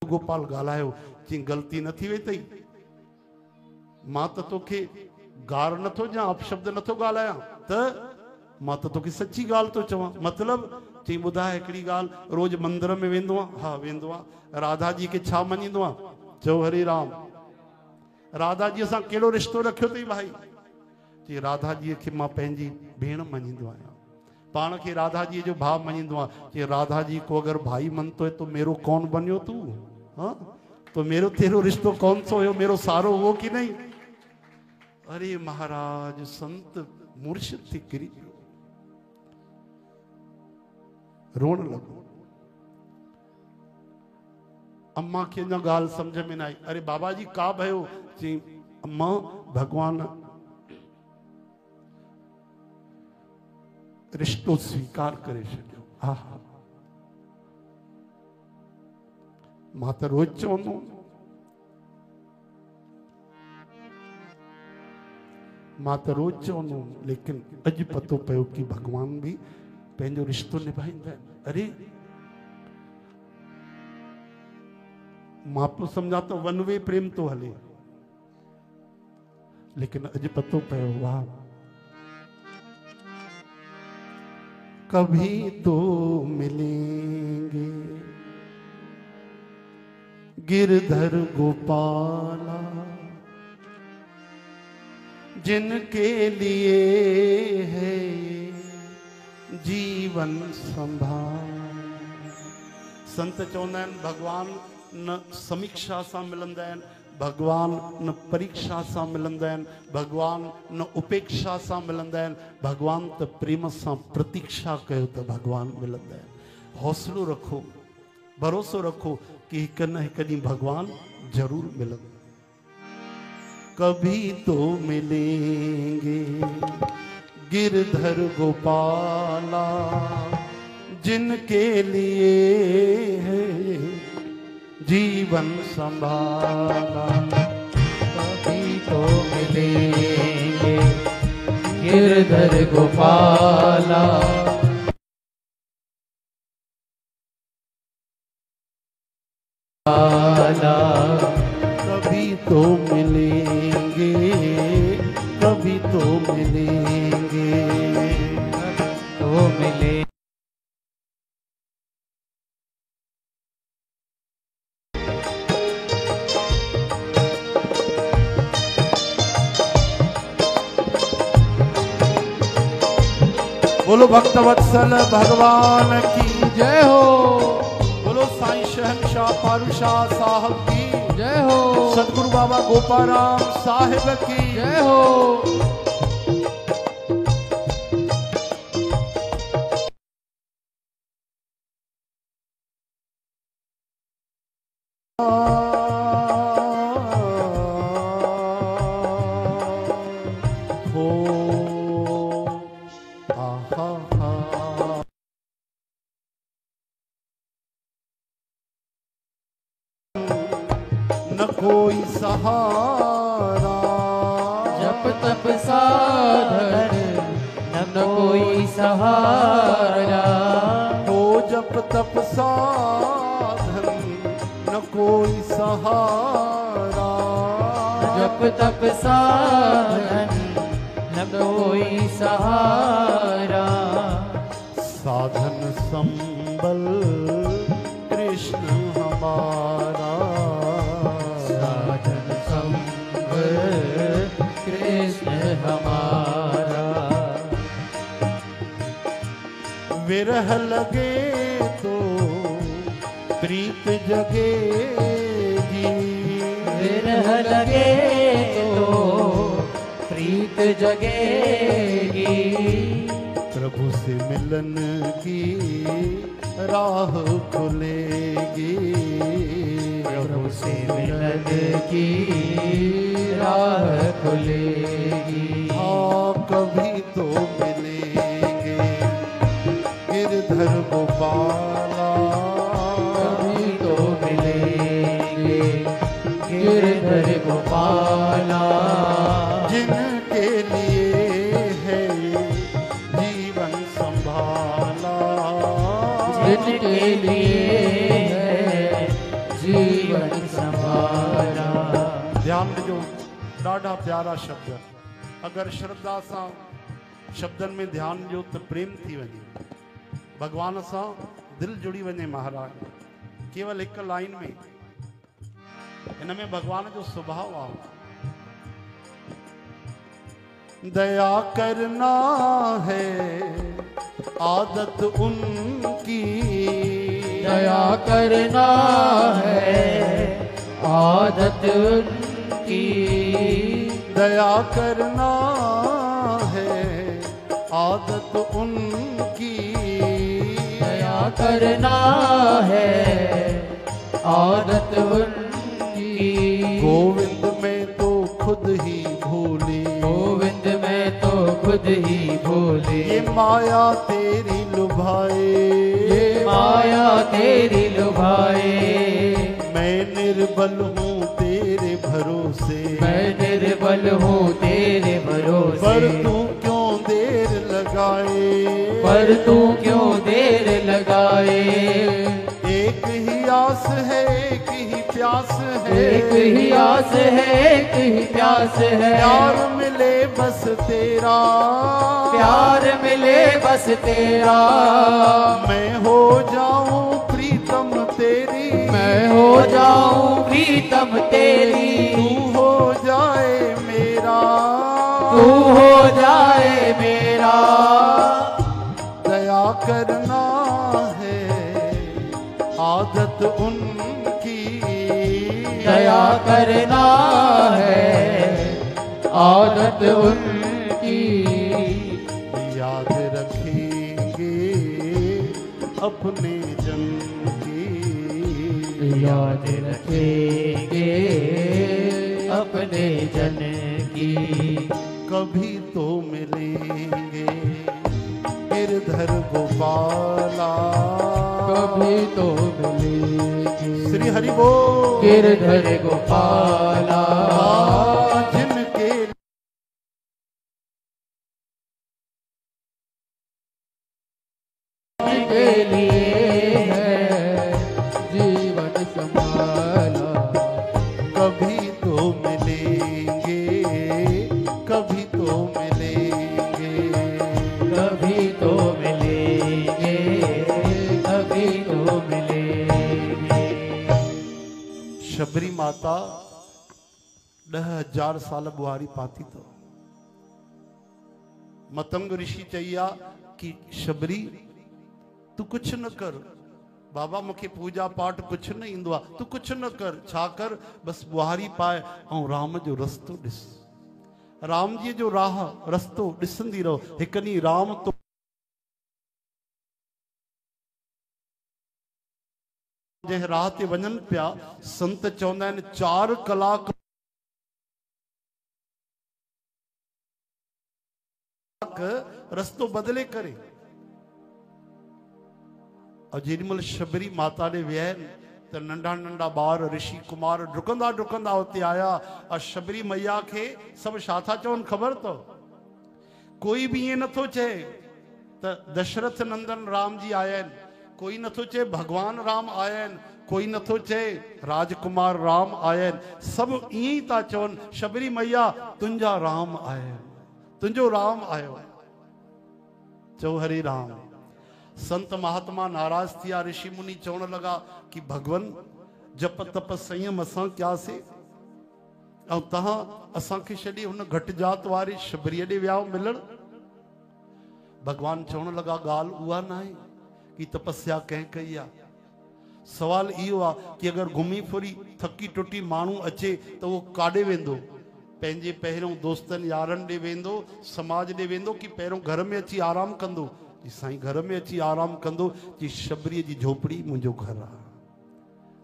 गोपाल ॻाल्हायो। चई ग़लती न थी वई अथई, मां त तोखे गार नथो ॾियां, अपशब्द नथो ॻाल्हायां, त मां त तोखे सची ॻाल्हि थो चवां। मतलब? चई ॿुधाए हिकिड़ी ॻाल्हि, रोज़ मंदिर में वेंदो आहे? हा वेंदो आहे। राधा जी खे छा मञींदो आहे? चओ हरे राम। राधा जी सां कहिड़ो रिश्तो रखियो अथई भाई? चई राधा जी खे मां पंहिंजी भेण मञींदो आहियां, पाण खे राधा जी जो भाव मञींदो आहे। चई राधा जी को अगर भाई मनतो है तो मेरो कौन बनियो तू? हाँ तो मेरो तेरो रिश्तो कौन सो हो, मेरो सारो हो कि नहीं? अरे महाराज संत मुर्शिद थी किरी पियो, रोण लॻो। अम्मा खे न ॻाल्हि समझ में न आई। अरे बाबा जी का भयो? चई अम्मा भगवान रिश्तो स्वीकार करे छॾियो। हा हा मां त रोज चवंदो, मां त रोज चवंदो, लेकिन अॼु पतो पियो कि भगवान भी पंहिंजो रिश्तो निभाईंदा आहिनि। अरे महाप्रभु समझा तो वन वे प्रेम तो हले, लेकिन अज पतो पयो वाह कभी तो मिलेंगे गिरधर गोपाला, जिनके लिए है जीवन संभाल। संत चवंदा आहिनि भगवान न समीक्षा सां मिलंदा आहिनि, भगवान न परीक्षा सां मिलंदा आहिनि, भगवान न उपेक्षा सां मिलंदा आहिनि, भगवान त प्रेम सां प्रतीक्षा कयो त भगवान मिलंदा आहिनि। हौसलो रखो, भरोसो रखो कि हिकु न हिकु ॾींहुं भगवान जरूर मिलंदो। कभी तो मिलेंगे गिरधर गोपाला, जिनके लिए है जीवन संभाला। कभी तो मिलेंगे गिरधर गोपाला, कभी तो मिलेंगे, कभी तो मिलेंगे, तो मिले। बोलो भक्तवत्सल भगवान की जय हो, बोलो साईं शहंशाह पारूशाह साहब की जय हो, सतगुरु बाबा गोपाराम साहिब की जय हो। न कोई सहारा, जप तप साधन न कोई सहारा, तो जप तप साधन न कोई सहारा, जप तप साधन न कोई सहारा, साधन संबल कृष्ण हमारा, साधन संबल कृष्ण हमारा। विरह लगे तो प्रीत जगेगी, विरह लगे तो प्रीत जगेगी, प्रभु से मिलन की राह खुलेगी, प्रभु से मिलन की राह खुलेगी। हाँ कभी तो मिलेंगे गिरधर गोपाला, कभी तो मिलेंगे गिरधर गोपाला, जिनके लिए है जीवन संभाला, जिनके लिए है जीवन संभाला। ध्यान ॾिजो, ॾाढा प्यारा शब्द। अगर श्रद्धा सां शब्दन में ध्यान ॾियो त प्रेम थी वञे, भगवान सां दिल जुड़ी वञे। महाराज केवल हिकु लाइन में इन में भगवान जो स्वभाव आहे, दया करना है आदत उनकी, दया करना है आदत उनकी, दया करना है आदत उनकी, दया करना है आदत उनकी। गोविंद में तो खुद ही भूली, गोविंद में तो खुद ही भूले, ये माया तेरी लुभाए, ये माया तेरी लुभाए, मैं निर्बल हूँ तेरे भरोसे, मैं निर्बल हूँ तेरे भरोसे, पर तू क्यों देर लगाए, पर तू क्यों देर लगाए। एक ही आस है एक ही प्यास है, एक ही आस है, एक ही प्यास है। प्यार मिले बस तेरा, प्यार मिले बस तेरा। मैं हो जाऊं प्रीतम तेरी, मैं हो जाऊं प्रीतम तेरी। तू हो जाए मेरा, तू हो जाए मेरा। दया करना है आदत उनकी, दया करना है आदत उनकी। याद रखेंगे अपने जन की, याद रखेंगे अपने जन की। कभी तो मिलेंगे गिरधर गोपाला, कभी तो मिलेंगे श्री हरि बोल। गिरधर गोपाला। जिनके के लिए है जीवन संभाला। कभी तो मिलेंगे, कभी तो मिलेंगे, कभी तो मिलेंगे, कभी तो मिलेंगे। शबरी माता 10,000 साल बुहारी पाती तो मतंग ऋषि चईया कि शबरी तू कुछ न कर, बाबा मुखे पूजा पाठ कुछ न इंदो आहे, तू कुछ न कर, छा कर बस बुहारी पाए ऐं राम जो रस्तो ॾिस, राम जी जो राह रस्तो ॾिसंदी रहो। हिक ॾींहुं राम तो जंहिं राह ते वञनि पिया, संत चवंदा आहिनि 4 कलाक रस्तो बदले करे। और जेॾीमहिल शबरी माता ॾे विया आहिनि त नंढा नंढा ॿार ऋषि कुमार डुकंदा डुकंदा उते आया। और शबरी मैया खे सभु छा था चवनि ख़बर अथव? कोई बि ईअं नथो चए त दशरथ नंदन राम जी आया आहिनि, कोई नथो चए भगवान राम आया आहिनि, कोई नथो चए राजकुमार राम आया आहिनि। सभु ईअं ई था चवनि शबरी मैया तुंहिंजा राम आया आहिनि, तुंहिंजो राम आयो आहे। चओ हरे राम। संत महात्मा नाराज थिया, ऋषि मुनि चवण लगा कि भगवान जप तप संयम असां कयासीं ऐं तहां असांखे छॾे हुन घटि जात वारे शबरीअ ॾे विया मिलण। भगवान चवण लगा ॻाल्हि उहा न आहे कि तपस्या कंहिं कई आहे। सवाल इहो आहे कि अगरि घुमी फिरी थकी टुटी माण्हू अचे त उहो काॾे वेंदो? पंहिंजे पहिरियों दोस्तनि यारनि ॾे वेंदो, समाज ॾे वेंदो कि पहिरियों घर में अची आराम कंदो? जी साईं घर में अची आराम कंदो जी शबरीअ जी झोपड़ी मुंहिंजो घर आहे,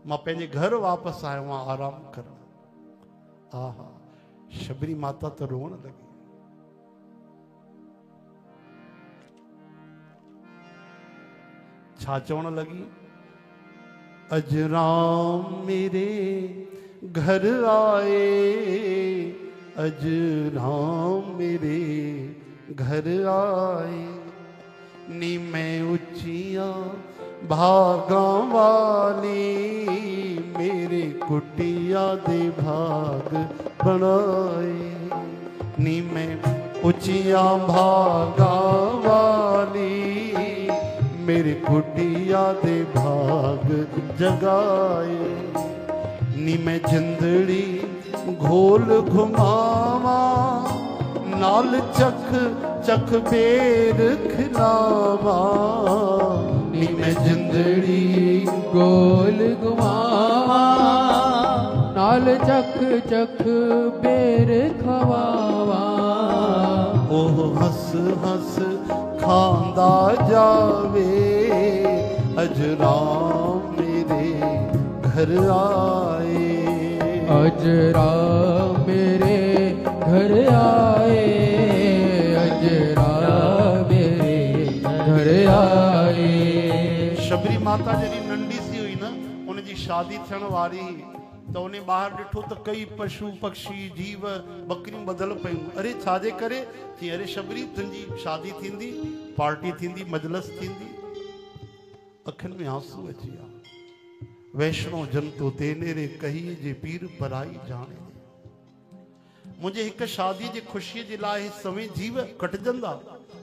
मां पंहिंजे घर वापसि आयो आहियां आराम करण। आहा शबरी माता त रोअण लॻी। छा चवण लॻी? अज राम मेरे घर आए, अज राम मेरे घर आए, नी मैं उचिया भागा वाली, मेरे कुटिया दे भाग बनाए। नी मैं उचिया भागा वाली, मेरे कुटिया दे भाग जगाए। नी मैं जिंदड़ी घोल घुमावा, नाल चख चख बेर खिलावा। नी मैं जिंदड़ी गोल घुमावा, नाल चख चख बेर खवावा। ओह हस हस खांदा जावे, अज राम मेरे घर आए, अज राम मेरे घर आए, अज राम मेरे घर आए। शबरी माता जॾहिं नंढी सी हुई न, उनजी शादी थियण वारी त उन ॿाहिरि ॾिठो त कई पशु पक्षी जीव बकरियूं ॿधल पयूं। अरे छाजे करे? चई अरे शबरी तुंहिंजी शादी थींदी, पार्टी थींदी, मजलस थींदी। अखियुनि में आंसू अची विया। वैष्णो जंतु तेने रे कही जे पीर पराई जाने। मुझे एक शादी जी खुशी जी लाए समय जीव कटजंदा,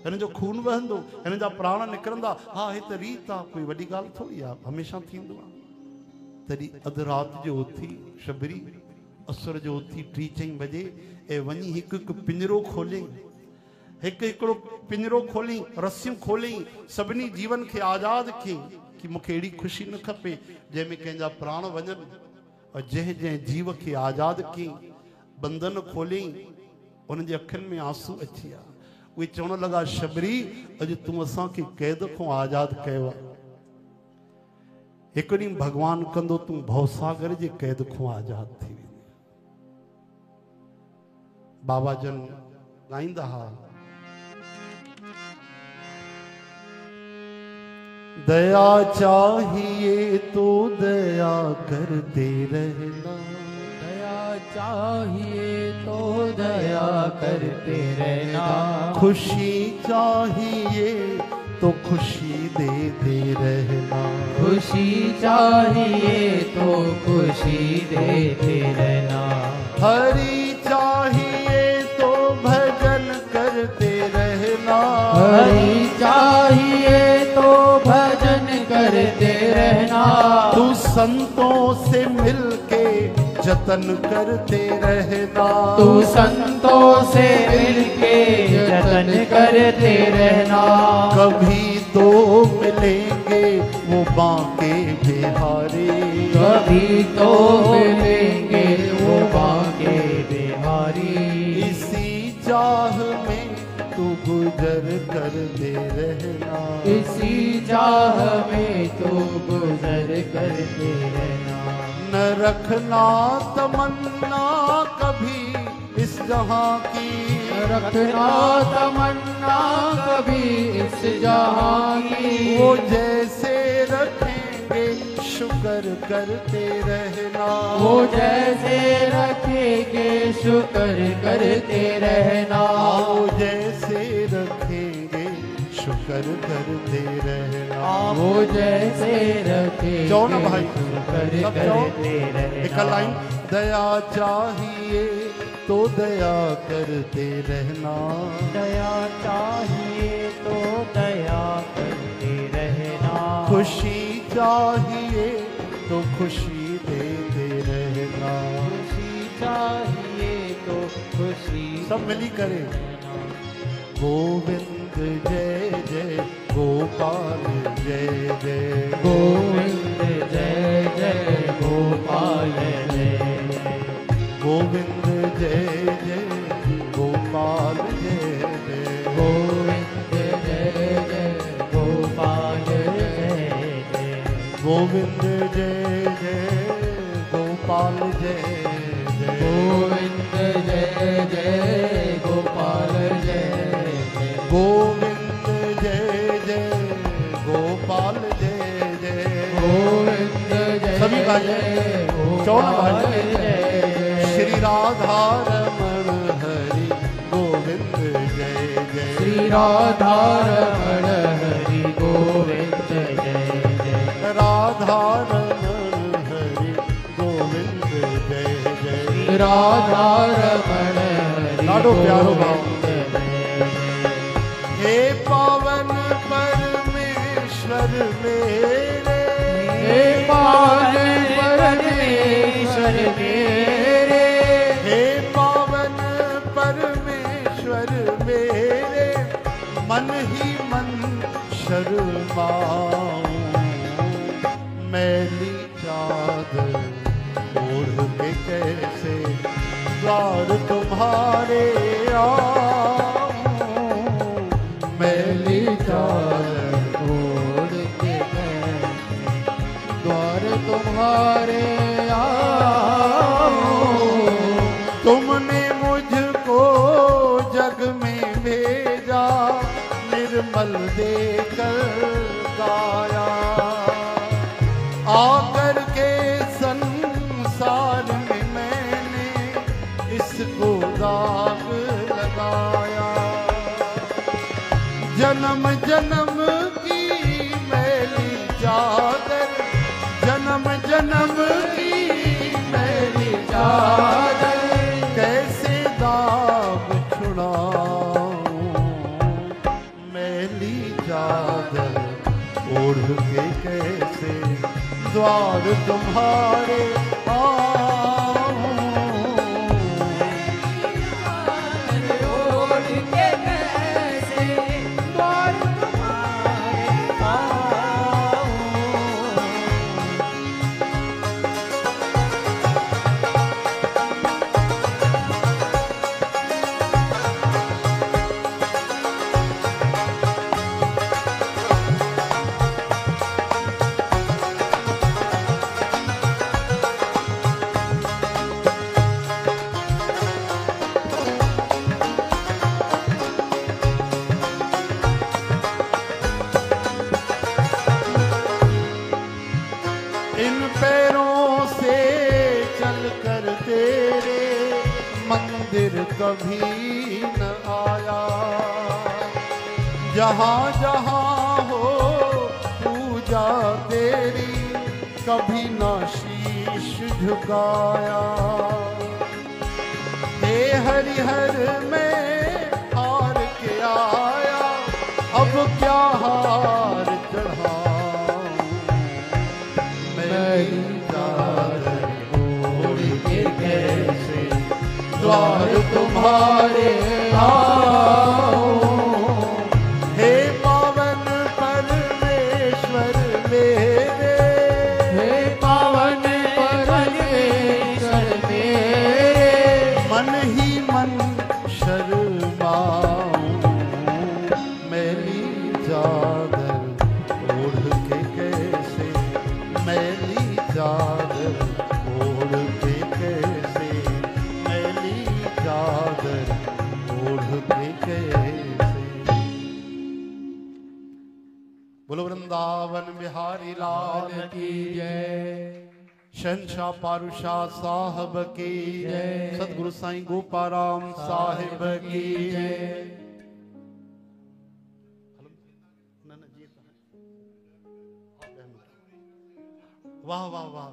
हिन जो खून वहंदो, हिन जा प्राण निकरंदा। हाँ हे त रीत आ, कोई वॾी ॻाल्हि थोड़ी आ, हमेशा थींदो आ। तॾहिं अधु राति जो उथी शबरी असुर जो उथी 3-4 बजे ऐं वञी हिकु हिकु पिंजरो खोलियईं, हिकु हिकिड़ो पिंजरो खोली, रस्सियूं खोलियईं, सभिनी जीवन खे आज़ाद कयईं कि मूंखे अहिड़ी ख़ुशी न खपे जंहिंमें कंहिंजा प्राण वञनि। और जंहिं जंहिं जीव खे आज़ाद कयईं, बंधन खोलियईं, उन जे अखियुनि में आंसू अची विया। उहे चवण लॻा शबरी अॼु तूं असांखे क़ैद खां आज़ाद कयो आहे। हिकु ॾींहुं भॻवानु कंदो तूं भवसागर जे क़ैद खां आज़ाद थी वेंदे। बाबा जन ॻाईंदा हुआ, दया चाहिए तो दया करते रहना, दया चाहिए तो दया करते रहना, खुशी चाहिए तो खुशी देते रहना, खुशी चाहिए तो खुशी देते रहना, हरि चाहिए तो भजन करते रहना, हरि चाहिए तो भजन करते रहना, तू संतों से मिलके जतन करते रहना, तू संतों से मिलके जतन करते रहना, कभी तो मिलेंगे वो बांके बिहारी, कभी तो मिलेंगे वो बांके बिहारी, इसी चाह में तू गुजर करते रहना, इसी चाह में तू गुजर करते रहना, न रखना तमन्ना कभी इस जहां की, रखना तमन्ना कभी इस जहां की, वो जैसे रखेंगे शुक्र करते रहना, वो जैसे रखेंगे शुक्र करते रहना, वो जैसे रखेंगे शुक्र करते रहना, वो जैसे रखेंगे जाओ ना भाई, शुक्र सब जाओ। करते रहना, एक लाइन, दया चाहिए तो दया करते रहना, दया चाहिए तो दया करते रहना, खुशी चाहिए तो खुशी देते रहना, खुशी चाहिए तो खुशी सब मिली करे। गोविंद जय जय गोपाल जय जय, गोविंद जय जय गोपाल जय जय, गोविंद जय जय गोपाल जय जय, गोविंद जय जय गोपाल जय जय, गोविंद जय जय गोपाल जय जय, गोविंद जय जय गोपाल जय जय, गोविंद जय जय गोपाल जय जय, गोविंद जय सभी गाइए। जय चौन गोपाल भाई। जय जय, श्री राधा रमण हरि गोविंद जय जय, श्री राधा रमण हरि गोविंद जय जय, राधा रमण हरि गोविंद जय जय, राधा रमण हरि ॾाढो प्यारो भाव। गोविंद जय जय, हे पावन परमेश्वर मेरे, हे पावन परमेश्वर मेरे, हे पावन परमेश्वर मेरे, मन ही मन शर्माऊं, मैली चादर ओढ़ के कैसे द्वार तुम्हारे आऊं, मैली चादर ओढ़ के द्वार तुम्हारे आओ, तुमने मुझको जग में भेजा, निर्मल देकर गाया, आकर के संसार में मैंने इसको दाग लगाया, जन्म जन्म की मैली चादर, जन्म जन्म चादर ओढ़ के कैसे द्वार तुम्हारे आऊं। ओढ़ के कैसे द्वार तुम्हारे आऊं। इन पैरों से चलकर तेरे मंदिर कभी न आया। जहाँ जहाँ हो पूजा तेरी कभी न शीश झुकाया। हे हरिहर में हार के आया, अब क्या हार चढ़ाऊं। मेरी चादर ओढ़ के कैसे द्वार तुम्हारे आऊं। हे पावन परमेश्वर मेरे, हे पावन परमेश्वर मेरे, मन ही मन शर्माऊं। मैली चादर ओढ़ के कैसे, मैली चादर ओढ़ के कैसे, मैली चादर ओढ़ के कैसे। बोलो वृंदावन बिहारी लाल की जय। शहंशाह पारुशाह साहब की जय। सतगुरु साईं गोपाराम साहिब की जय। वाह वाह वाह।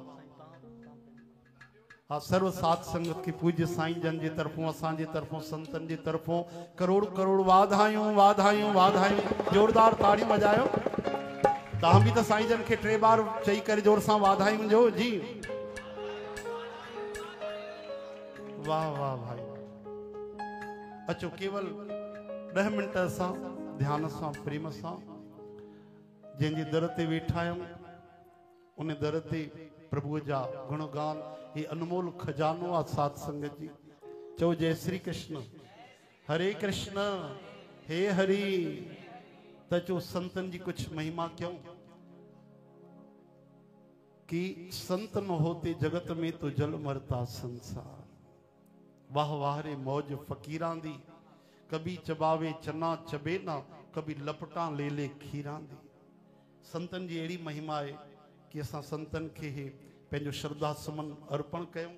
हाँ, सर्व सात संगत की पूज्य साईं जन जी तरफों, असांजे तरफों, संतन जी तरफों करोड़ करोड़ वाधायूं वाधायूं वाधायूं। जोरदार ताड़ी बजायो। तव्हां बि त साईं जन खे 3 बार चई करे जोर सां वाधायूं जो जी। वाह वाह भाई। अचो केवल 10 मिनट असां ध्यान सां प्रेम सां जंहिंजे दर ते वेठा आहियूं उन दर ते प्रभु जा गुणगान ये अनमोल खजानो आ सात संगत जी। चो जय श्री कृष्ण, हरे कृष्ण, हे हरि। तचो संतन जी कुछ महिमा क्यों कि संत न होते जगत में तो जल मरता संसार। वाह वाह रे मौज फकीरां दी, कभी चबावे चना चबे ना, कभी लपटा ले ले खीरां दी। संतन जी अड़ी महिमा है कि असां संतन के ही पेंजो श्रद्धा सुमन अर्पण कयूं।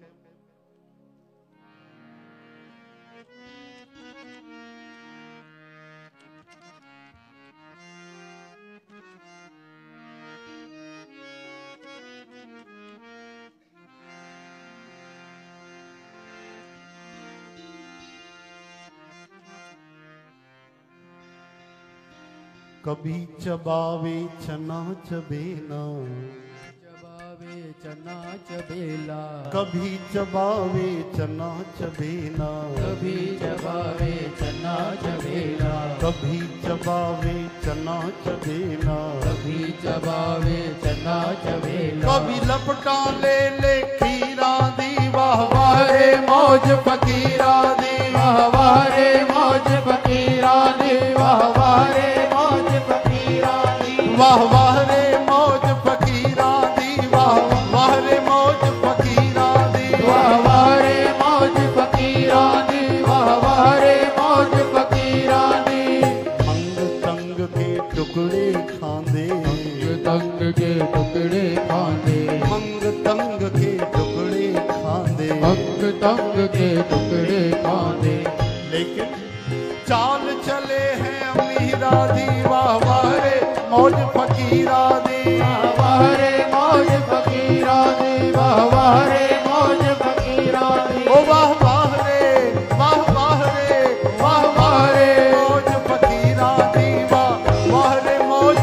कभी चबावे चना चबेना, चबावे चना चबेला, कभी चबावे चना चबेना, कभी चबावे चना चबेला, कभी चबावे चना चबेना, कभी चबावे चना चबेला, कभी लपटा ले ले खीरा दी। वाह वाह रे मौज फकीरा दी, वाह वाह रे मौज फकीरा दी, वाह वाह रे मौज फकीरा दी, वाह वाह रे मौज फकीरा दी, वाह वाह रे मौज फकीरा दी, वाह वाह रे मौज फकीरा दी, वाह वाह रे मौज फकीरा दी। अंग तंग के टुकड़े खांदे, तंग के टुकड़े खांदे, अंग तंग के टुकड़े खांदे, अंग तंग के टुकड़े खांदे, लेकिन चाल चले हैं अमीरा दी। वाह वाह रे मौज फकीरा दी, वाह वाह रे मौज फकीरा दी, वाह वाह रे मौज फकीरा दी, ओ वाह वाह रे, वाह वाह रे, वाह वाह रे मौज फकीरा दी, वाह वाह रे मौज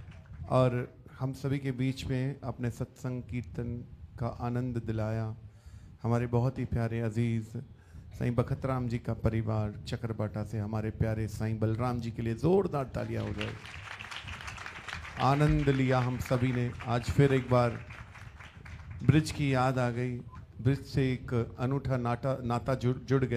और हम सभी के बीच में अपने सत्संग कीर्तन का आनंद दिलाया हमारे बहुत ही प्यारे अजीज साईं बखतराम जी का परिवार चक्रबाटा से। हमारे प्यारे साईं बलराम जी के लिए जोरदार तालियां हो जाए। आनंद लिया हम सभी ने। आज फिर एक बार ब्रिज की याद आ गई। ब्रिज से एक अनूठा नाता जुड़ गया।